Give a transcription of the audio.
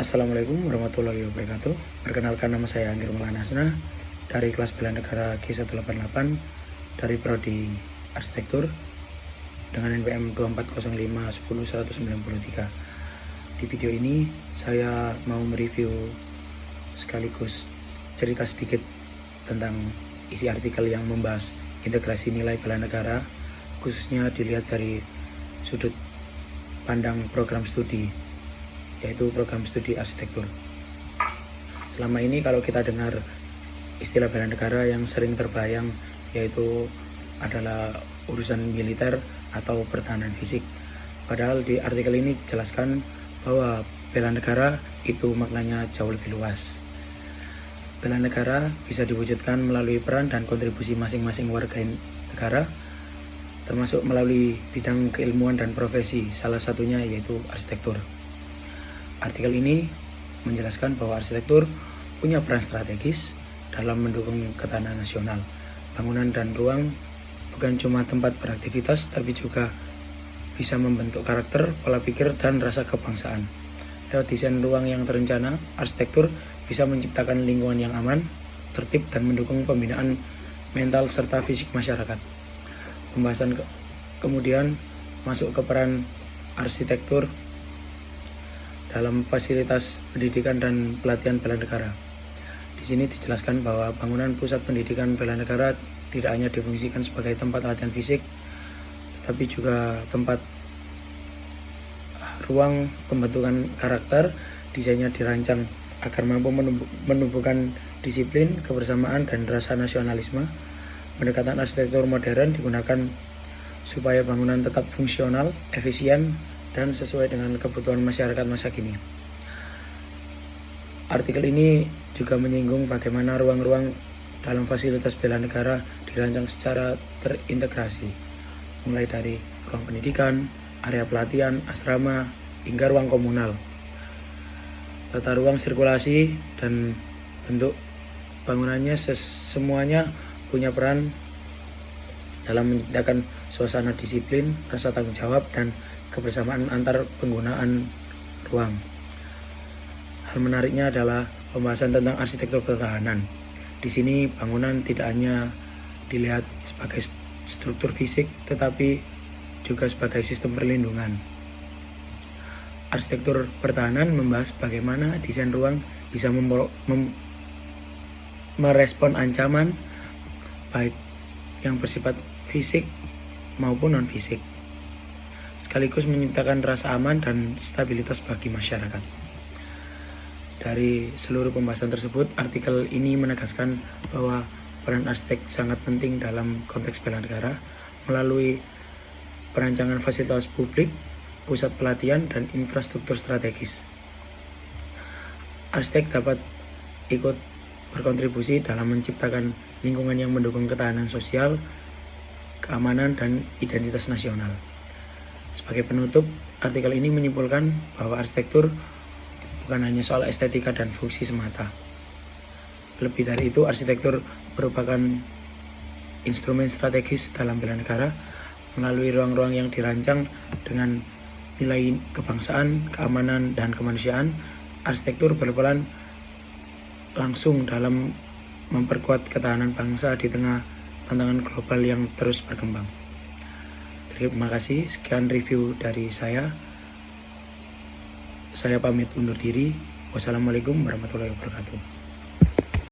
Assalamualaikum warahmatullahi wabarakatuh. Perkenalkan, nama saya Anggir Maulana Hasna dari kelas Bela Negara G188 dari Prodi Arsitektur dengan NPM 2405100193. Di video ini saya mau mereview sekaligus cerita sedikit tentang isi artikel yang membahas integrasi nilai bela negara, khususnya dilihat dari sudut pandang program studi, yaitu program studi arsitektur. Selama ini kalau kita dengar istilah bela negara, yang sering terbayang yaitu adalah urusan militer atau pertahanan fisik. Padahal di artikel ini dijelaskan bahwa bela negara itu maknanya jauh lebih luas. Bela negara bisa diwujudkan melalui peran dan kontribusi masing-masing warga negara, termasuk melalui bidang keilmuan dan profesi, salah satunya yaitu arsitektur. Artikel ini menjelaskan bahwa arsitektur punya peran strategis dalam mendukung ketahanan nasional. Bangunan dan ruang bukan cuma tempat beraktivitas, tapi juga bisa membentuk karakter, pola pikir, dan rasa kebangsaan. Lewat desain ruang yang terencana, arsitektur bisa menciptakan lingkungan yang aman, tertib, dan mendukung pembinaan mental serta fisik masyarakat. Pembahasan kemudian masuk ke peran arsitektur dalam fasilitas pendidikan dan pelatihan bela negara. Di sini dijelaskan bahwa bangunan pusat pendidikan bela negara tidak hanya difungsikan sebagai tempat latihan fisik, tetapi juga tempat ruang pembentukan karakter. Desainnya dirancang agar mampu menumbuhkan disiplin, kebersamaan, dan rasa nasionalisme. Pendekatan arsitektur modern digunakan supaya bangunan tetap fungsional, efisien, dan sesuai dengan kebutuhan masyarakat masa kini. Artikel ini juga menyinggung bagaimana ruang-ruang dalam fasilitas bela negara dirancang secara terintegrasi, mulai dari ruang pendidikan, area pelatihan, asrama, hingga ruang komunal. Tata ruang sirkulasi dan bentuk bangunannya semuanya punya peran dalam menciptakan suasana disiplin, rasa tanggung jawab, dan kebersamaan antar penggunaan ruang. Hal menariknya adalah pembahasan tentang arsitektur pertahanan. Di sini bangunan tidak hanya dilihat sebagai struktur fisik, tetapi juga sebagai sistem perlindungan. Arsitektur pertahanan membahas bagaimana desain ruang bisa merespon ancaman baik yang bersifat fisik maupun non-fisik, sekaligus menciptakan rasa aman dan stabilitas bagi masyarakat. Dari seluruh pembahasan tersebut, artikel ini menegaskan bahwa peran arsitek sangat penting dalam konteks bela negara melalui perancangan fasilitas publik, pusat pelatihan, dan infrastruktur strategis. Arsitek dapat ikut berkontribusi dalam menciptakan lingkungan yang mendukung ketahanan sosial, keamanan, dan identitas nasional. Sebagai penutup, artikel ini menyimpulkan bahwa arsitektur bukan hanya soal estetika dan fungsi semata. Lebih dari itu, arsitektur merupakan instrumen strategis dalam bela negara. Melalui ruang-ruang yang dirancang dengan nilai kebangsaan, keamanan, dan kemanusiaan, arsitektur berperan langsung dalam memperkuat ketahanan bangsa di tengah tantangan global yang terus berkembang. Terima kasih, sekian review dari saya. Saya pamit undur diri. Wassalamualaikum warahmatullahi wabarakatuh.